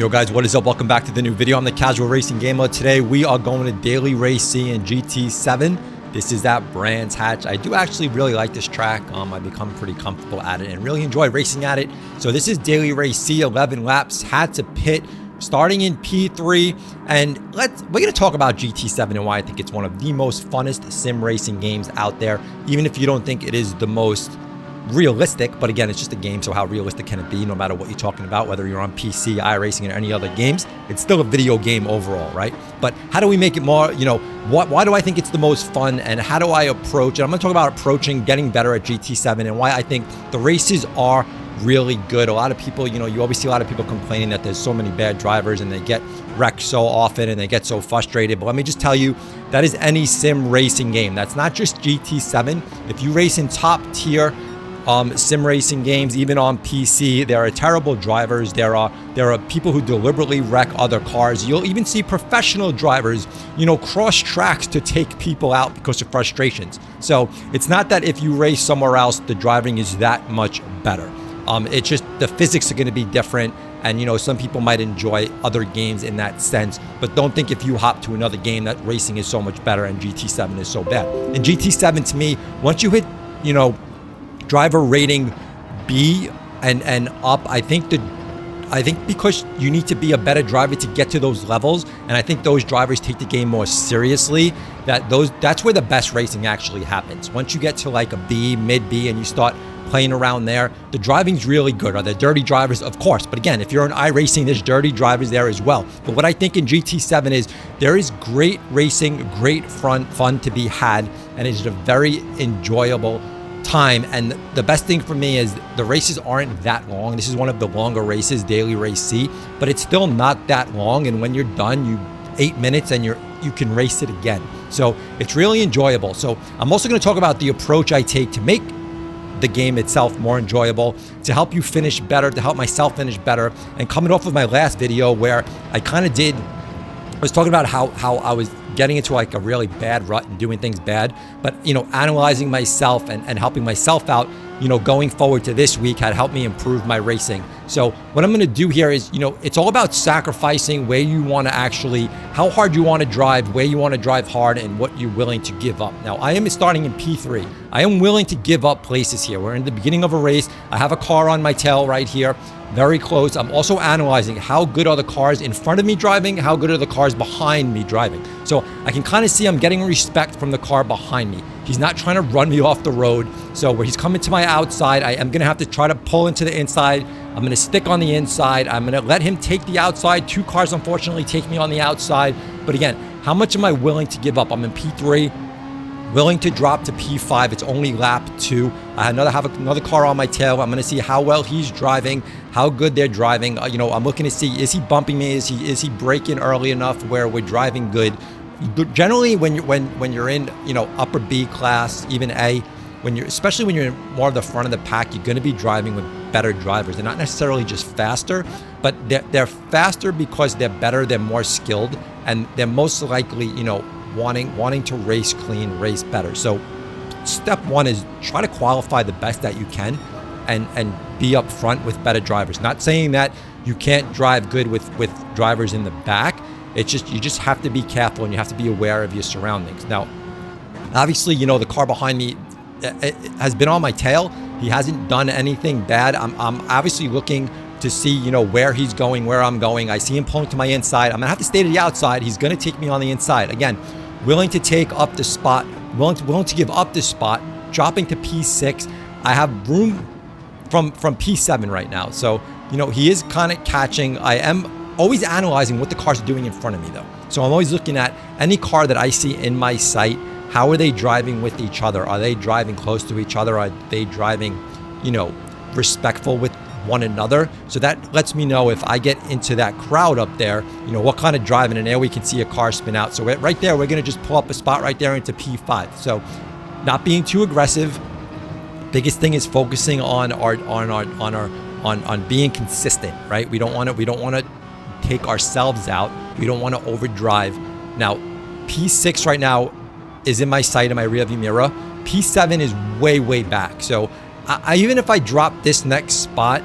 Yo guys, what is up? Welcome back to the new video. I'm the Casual Racing Gamer. Today we are going to Daily Race C in GT7. This is that Brands Hatch. I do actually really like this track. I've become pretty comfortable at it and really enjoy racing at it. So this is Daily Race C, 11 laps, had to pit, starting in P3. And we're going to talk about GT7 and why I think it's one of the most funnest sim racing games out there, even if you don't think it is the most realistic. But again, it's just a game, so how realistic can it be? No matter what you're talking about, whether you're on PC, iRacing, or any other games, it's still a video game overall, right? But how do we make it more, why do I think it's the most fun, and how do I approach it? I'm going to talk about approaching, getting better at GT7, and why I think the races are really good. A lot of people, you always see a lot of people complaining that there's so many bad drivers and they get wrecked so often and they get so frustrated. But let me just tell you, that is any sim racing game. That's not just GT7. If you race in top tier sim racing games, even on PC, there are terrible drivers. There are people who deliberately wreck other cars. You'll even see professional drivers, cross tracks to take people out because of frustrations. So it's not that if you race somewhere else, the driving is that much better. It's just the physics are going to be different. And, some people might enjoy other games in that sense, but don't think if you hop to another game that racing is so much better and GT7 is so bad. In GT7, to me, once you hit, driver rating B and up, I think because you need to be a better driver to get to those levels, and I think those drivers take the game more seriously, that's where the best racing actually happens. Once you get to like a B, mid B, and you start playing around there, the driving's really good. Are there dirty drivers? Of course. But again, if you're in iRacing, there's dirty drivers there as well. But what I think in GT7 is there is great racing, great fun to be had, and it's a very enjoyable time. And the best thing for me is the races aren't that long. This is one of the longer races, Daily Race C, but it's still not that long. And when you're done, 8 minutes and you can race it again. So it's really enjoyable. So I'm also going to talk about the approach I take to make the game itself more enjoyable, to help you finish better, to help myself finish better. And coming off of my last video where I was talking about how I was getting into like a really bad rut and doing things bad, but analyzing myself and helping myself out, going forward to this week had helped me improve my racing. So what I'm going to do here is, it's all about sacrificing where you want to actually, how hard you want to drive, where you want to drive hard, and what you're willing to give up. Now, I am starting in P3. I am willing to give up places here. We're in the beginning of a race. I have a car on my tail right here, very close. I'm also analyzing how good are the cars in front of me driving, how good are the cars behind me driving. So I can kind of see I'm getting respect from the car behind me. He's not trying to run me off the road. So where he's coming to my outside, I am going to have to try to pull into the inside. I'm going to stick on the inside. I'm going to let him take the outside. Two cars, unfortunately, take me on the outside. But again, how much am I willing to give up? I'm in P3, willing to drop to P5. It's only lap 2. I have another car on my tail. I'm going to see how well he's driving, how good they're driving. I'm looking to see, is he bumping me? Is he braking early enough where we're driving good? Generally, when you're in upper B class, even A, especially when you're in more of the front of the pack, you're going to be driving with better drivers. They're not necessarily just faster, but they're faster because they're better, they're more skilled, and they're most likely wanting to race clean, race better. So step one is try to qualify the best that you can and be up front with better drivers. Not saying that you can't drive good with drivers in the back. It's just, you just have to be careful and you have to be aware of your surroundings. Now, obviously, the car behind me has been on my tail. He hasn't done anything bad. I'm obviously looking to see, where he's going, where I'm going. I see him pulling to my inside. I'm gonna have to stay to the outside. He's gonna take me on the inside. Again, willing to take up the spot, willing to give up the spot, dropping to P6. I have room from P7 right now. So, he is kind of catching. I am always analyzing what the cars are doing in front of me though. So I'm always looking at any car that I see in my sight. How are they driving with each other? Are they driving close to each other? Are they driving, respectful with one another? So that lets me know if I get into that crowd up there, what kind of driving. And there we can see a car spin out. So right there, we're going to just pull up a spot right there into P5. So not being too aggressive. Biggest thing is focusing on being consistent, right? We don't want to take ourselves out. We don't want to overdrive. Now, P6 right now is in my sight, in my rearview mirror. P7 is way back. So even if I drop this next spot,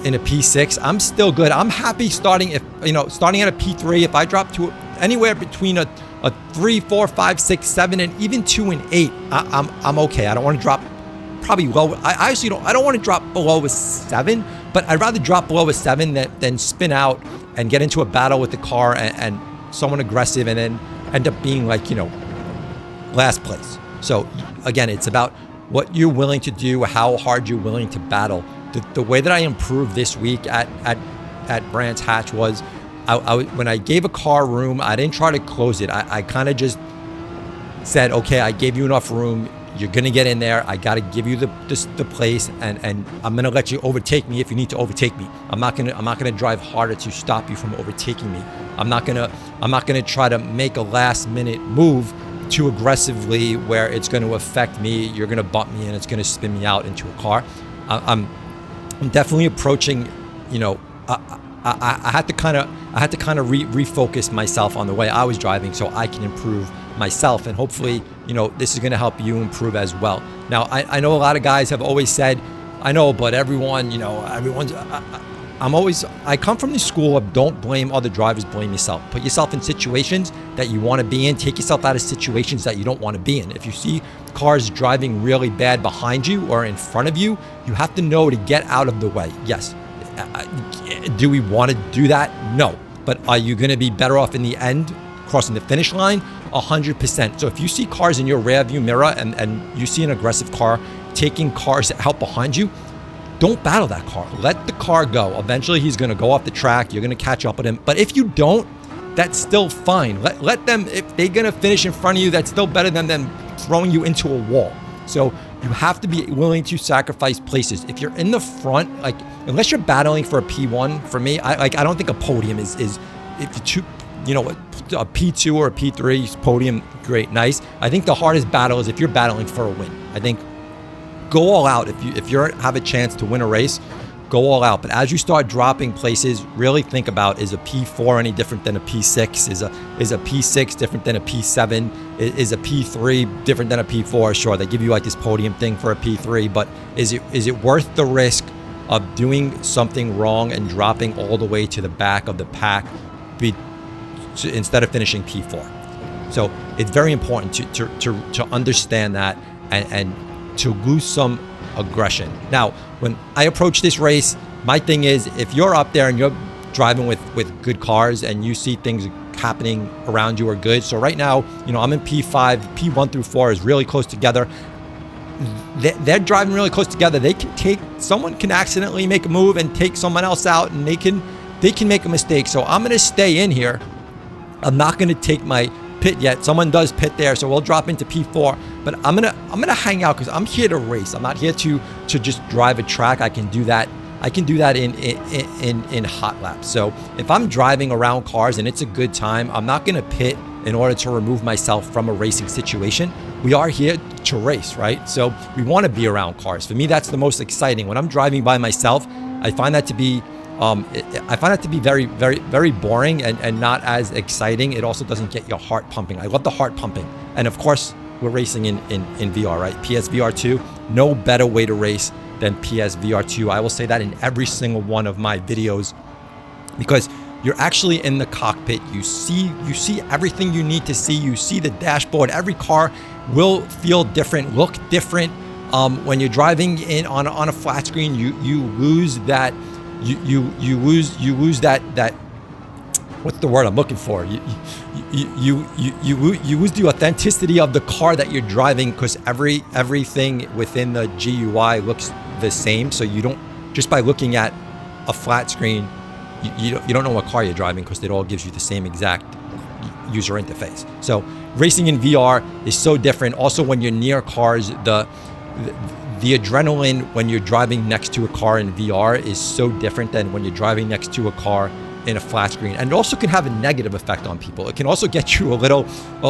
in a P6, I'm still good. I'm happy starting at a P3. If I drop to anywhere between a 3, 4, 5, 6, 7, and even 2 and 8, I'm okay. I don't want to drop probably low. I actually don't. I don't want to drop below a 7, but I'd rather drop below a 7 than spin out and get into a battle with the car and someone aggressive and then end up being like, last place. So again, it's about what you're willing to do, how hard you're willing to battle. The way that I improved this week at Brands Hatch was when I gave a car room, I didn't try to close it. I kind of just said, okay, I gave you enough room. You're going to get in there. I got to give you the place, and I'm going to let you overtake me if you need to overtake me. I'm not going to drive harder to stop you from overtaking me. I'm not going to try to make a last minute move too aggressively where it's going to affect me. You're going to bump me and it's going to spin me out into a car. I'm definitely approaching, I had to kind of refocus myself on the way I was driving so I can improve myself, and hopefully, this is going to help you improve as well. Now, I know a lot of guys have always said, I know, but everyone's, I come from the school of don't blame other drivers, blame yourself. Put yourself in situations that you want to be in. Take yourself out of situations that you don't want to be in. If you see cars driving really bad behind you or in front of you, you have to know to get out of the way. Yes. Do we want to do that? No. But are you going to be better off in the end, crossing the finish line? 100%. So if you see cars in your rear view mirror and you see an aggressive car taking cars out behind you, don't battle that car. Let the car go. Eventually, he's going to go off the track. You're going to catch up with him. But if you don't, that's still fine. Let them, if they're going to finish in front of you, that's still better than them throwing you into a wall. So you have to be willing to sacrifice places. If you're in the front, unless you're battling for a P1, for me, I don't think a podium is if you a P2 or a P3 podium, great, nice. I think the hardest battle is if you're battling for a win. I think go all out. If you have a chance to win a race, go all out. But as you start dropping places, really think about, is a P4 any different than a P6? Is a P6 different than a P7? Is a P3 different than a P4? Sure, they give you like this podium thing for a P3, but is it worth the risk of doing something wrong and dropping all the way to the back of the pack instead of finishing P4? So it's very important to understand that and to lose some aggression. Now, when I approach this race, my thing is, if you're up there and you're driving with good cars and you see things happening around you are good. So right now, I'm in P5, P1 through 4 is really close together. They're driving really close together. Someone can accidentally make a move and take someone else out, and they can make a mistake. So I'm going to stay in here. I'm not going to take my pit yet. Someone does pit there, so we'll drop into P4. But I'm gonna hang out because I'm here to race. I'm not here to just drive a track. I can do that. in hot laps. So if I'm driving around cars and it's a good time, I'm not gonna pit in order to remove myself from a racing situation. We are here to race, right? So we want to be around cars. For me, that's the most exciting. When I'm driving by myself, I find that to be very, very, very boring and not as exciting. It also doesn't get your heart pumping. I love the heart pumping. And of course, we're racing in VR, right? PSVR2, no better way to race than PSVR2. I will say that in every single one of my videos, because you're actually in the cockpit. You see everything you need to see. You see the dashboard. Every car will feel different, look different. When you're driving in on a flat screen, you lose that. You lose that. What's the word I'm looking for? You lose the authenticity of the car that you're driving, because everything within the GUI looks the same. So you don't, just by looking at a flat screen, you don't know what car you're driving, because it all gives you the same exact user interface. So racing in VR is so different. Also, when you're near cars, the adrenaline when you're driving next to a car in VR is so different than when you're driving next to a car in a flat screen. And it also can have a negative effect on people. It can also get you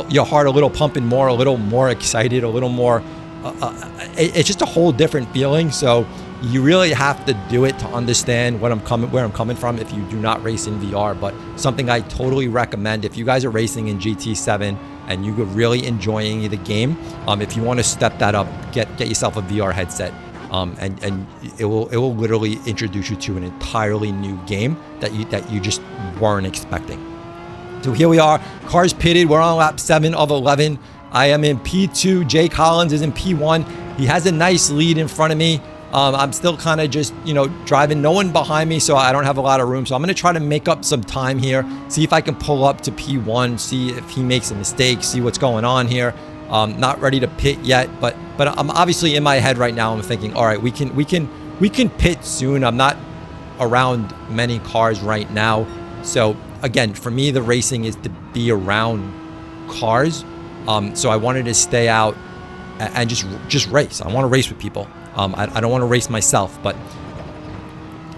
your heart a little pumping more, a little more excited, a little more, it's just a whole different feeling. So you really have to do it to understand where I'm coming from if you do not race in VR. But something I totally recommend if you guys are racing in GT7 and you're really enjoying the game, if you want to step that up, get yourself a VR headset. and it will literally introduce you to an entirely new game that you just weren't expecting. So here we are, cars pitted. We're on lap 7 of 11. I am in P2. Jay Collins is in P1. He has a nice lead in front of me. I'm still kind of just, driving. No one behind me, so I don't have a lot of room. So I'm going to try to make up some time here, see if I can pull up to P1, see if he makes a mistake, see what's going on here. Not ready to pit yet, but I'm obviously in my head right now. I'm thinking, all right, we can pit soon. I'm not around many cars right now. So again, for me, the racing is to be around cars. So I wanted to stay out and just race. I want to race with people. I don't want to race myself, but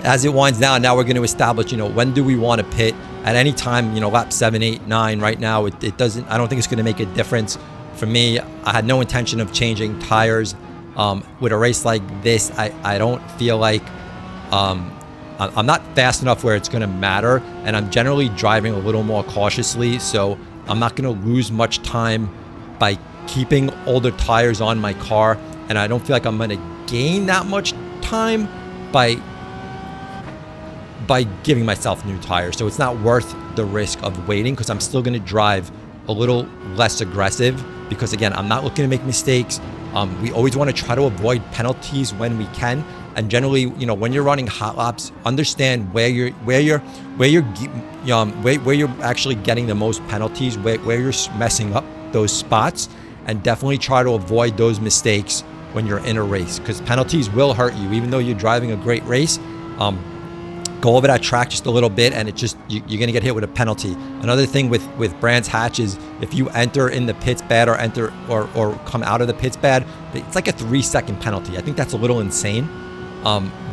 as it winds down, now we're going to establish, when do we want to pit at any time, lap 7, 8, 9 right now. It doesn't, I don't think it's going to make a difference for me. I had no intention of changing tires. With a race like this, I don't feel like, I'm not fast enough where it's going to matter, and I'm generally driving a little more cautiously, so I'm not going to lose much time by keeping older tires on my car, and I don't feel like I'm going to gain that much time by giving myself new tires. So it's not worth the risk of waiting, because I'm still going to drive a little less aggressive, because again, I'm not looking to make mistakes. We always want to try to avoid penalties when we can, and generally, when you're running hot laps, understand where you're actually getting the most penalties, where you're messing up those spots, and definitely try to avoid those mistakes when you're in a race, because penalties will hurt you. Even though you're driving a great race, go over that track just a little bit, and you're gonna get hit with a penalty. Another thing with Brands Hatch is if you enter in the pits bad, or come out of the pits bad, it's like a 3-second penalty. I think that's a little insane,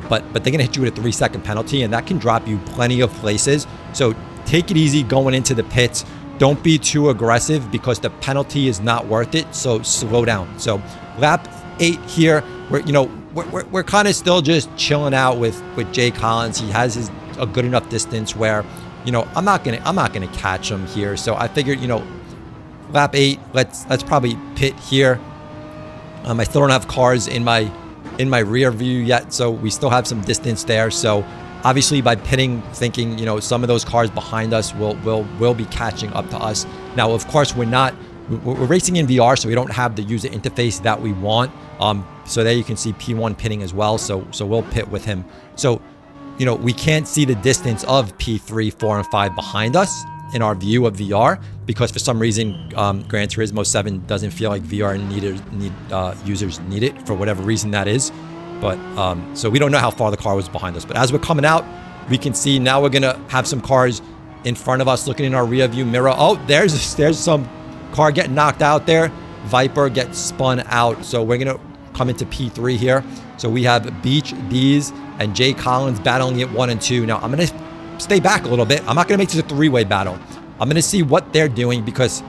but they're gonna hit you with a 3-second penalty, and that can drop you plenty of places. So take it easy going into the pits. Don't be too aggressive, because the penalty is not worth it. So slow down. So lap 8 here, we're kind of still just chilling out with Jay Collins. He has a good enough distance where, I'm not gonna catch him here. So I figured, lap 8, let's probably pit here. I still don't have cars in my rear view yet, so we still have some distance there. So obviously by pitting, thinking, some of those cars behind us will be catching up to us. Now, of course, we're racing in VR, so we don't have the user interface that we want. So there you can see P1 pitting as well. So we'll pit with him. So, we can't see the distance of P3, 4, and 5 behind us in our view of VR, because for some reason, Gran Turismo 7 doesn't feel like VR users need it, for whatever reason that is. But so we don't know how far the car was behind us. But as we're coming out, we can see now we're gonna have some cars in front of us looking in our rear view mirror. Oh, there's some car getting knocked out there. Viper gets spun out. So we're gonna come into P3 here. So we have Beach, D's, and Jay Collins battling it 1 and 2. Now I'm gonna stay back a little bit. I'm not gonna make this a 3-way battle. I'm gonna see what they're doing, because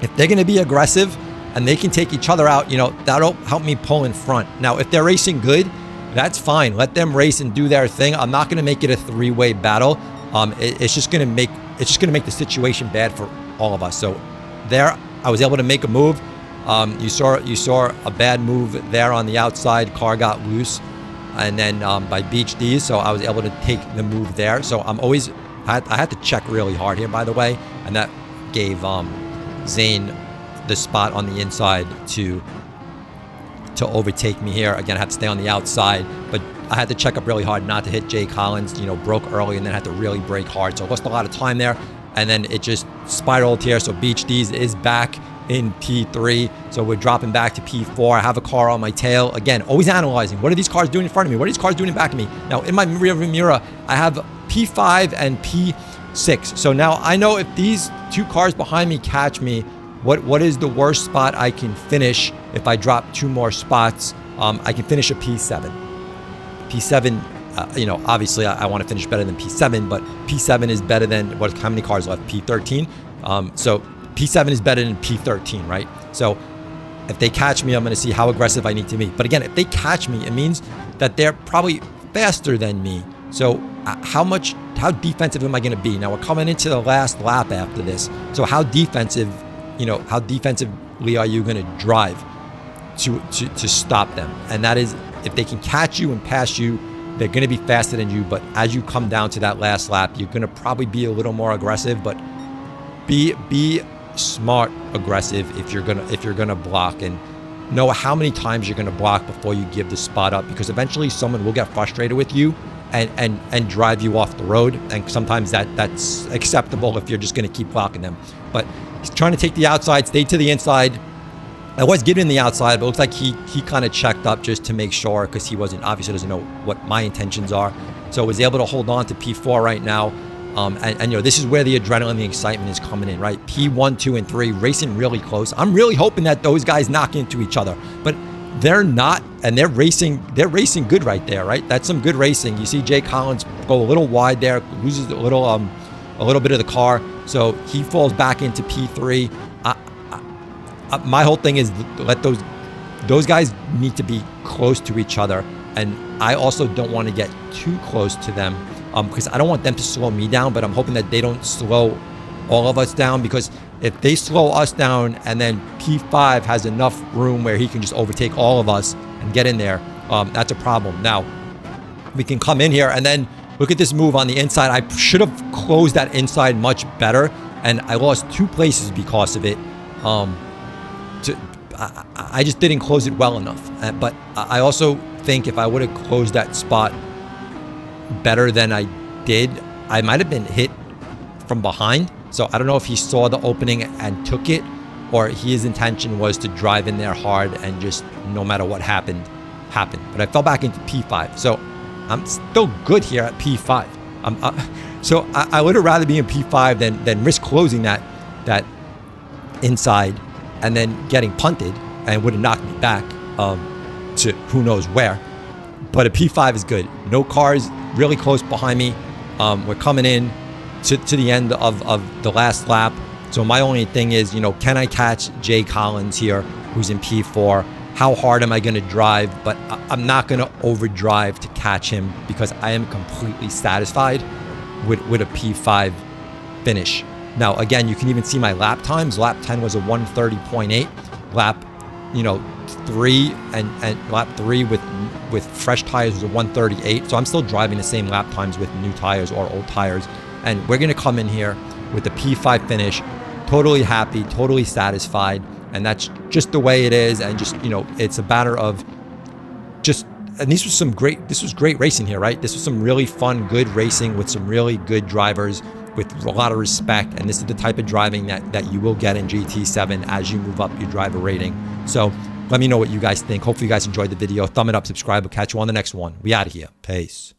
if they're gonna be aggressive and they can take each other out, that'll help me pull in front. Now, if they're racing good, that's fine. Let them race and do their thing. I'm not gonna make it a 3-way battle. It's just gonna make the situation bad for all of us. So there, I was able to make a move. You saw a bad move there on the outside. Car got loose, and then by Beach D's, so I was able to take the move there. So I had to check really hard here, by the way, and that gave Zane the spot on the inside to overtake me here. Again, I had to stay on the outside, but I had to check up really hard not to hit Jay Collins. Broke early, and then had to really brake hard. So I lost a lot of time there, and then it just spiraled here. So Beach D's is back in P3. So we're dropping back to P4. I have a car on my tail. Again, always analyzing. What are these cars doing in front of me? What are these cars doing in back of me? Now, in my rear view mirror, I have P5 and P6. So now I know if these 2 cars behind me catch me, what is the worst spot I can finish if I drop 2 more spots? I can finish a P7. P7, obviously I want to finish better than P7, but P7 is better than, how many cars left? P13. So P7 is better than P13, right? So if they catch me, I'm going to see how aggressive I need to be. But again, if they catch me, it means that they're probably faster than me. So how defensive am I going to be? Now we're coming into the last lap after this. So how defensively are you going to drive to stop them? And that is if they can catch you and pass you, they're going to be faster than you. But as you come down to that last lap, you're going to probably be a little more aggressive, but be smart aggressive if you're gonna block, and know how many times you're gonna block before you give the spot up, because eventually someone will get frustrated with you and drive you off the road, and sometimes that's acceptable if you're just gonna keep blocking them. But he's trying to take the outside, stay to the inside. I was getting the outside, but it looks like he kind of checked up just to make sure, because he obviously doesn't know what my intentions are. So was able to hold on to P4 right now. And you know, this is where the adrenaline, the excitement is coming in, right? P1, 2, and 3 racing really close. I'm really hoping that those guys knock into each other, but they're not, and they're racing good right there, right? That's some good racing. You see Jay Collins go a little wide there, loses a little bit of the car, so he falls back into P3. My whole thing is let those guys need to be close to each other, and I also don't want to get too close to them. Because I don't want them to slow me down, but I'm hoping that they don't slow all of us down, because if they slow us down and then P5 has enough room where he can just overtake all of us and get in there, that's a problem. Now, we can come in here and then look at this move on the inside. I should have closed that inside much better, and I lost 2 places because of it. I just didn't close it well enough. But I also think if I would have closed that spot better than I did, I might have been hit from behind. So I don't know if he saw the opening and took it, or his intention was to drive in there hard and just no matter what happened. But I fell back into P5, so I'm still good here at P5. So I would have rather be in P5 than risk closing that inside and then getting punted, and would have knocked me back to who knows where. But a P5 is good. No cars really close behind me. We're coming in to the end of the last lap. So my only thing is, you know, can I catch Jay Collins here, who's in P4? How hard am I going to drive? But I'm not going to overdrive to catch him, because I am completely satisfied with a P5 finish. Now, again, you can even see my lap times. Lap 10 was a 130.8. Lap, 3 and lap 3 with fresh tires was a 138. So I'm still driving the same lap times with new tires or old tires. And we're going to come in here with the P5 finish, totally happy, totally satisfied. And that's just the way it is. And just, it's a matter of just, and this was great racing here, right? This was some really fun, good racing with some really good drivers with a lot of respect. And this is the type of driving that you will get in GT7 as you move up your driver rating. So let me know what you guys think. Hopefully you guys enjoyed the video. Thumb it up, subscribe. We'll catch you on the next one. We out of here. Peace.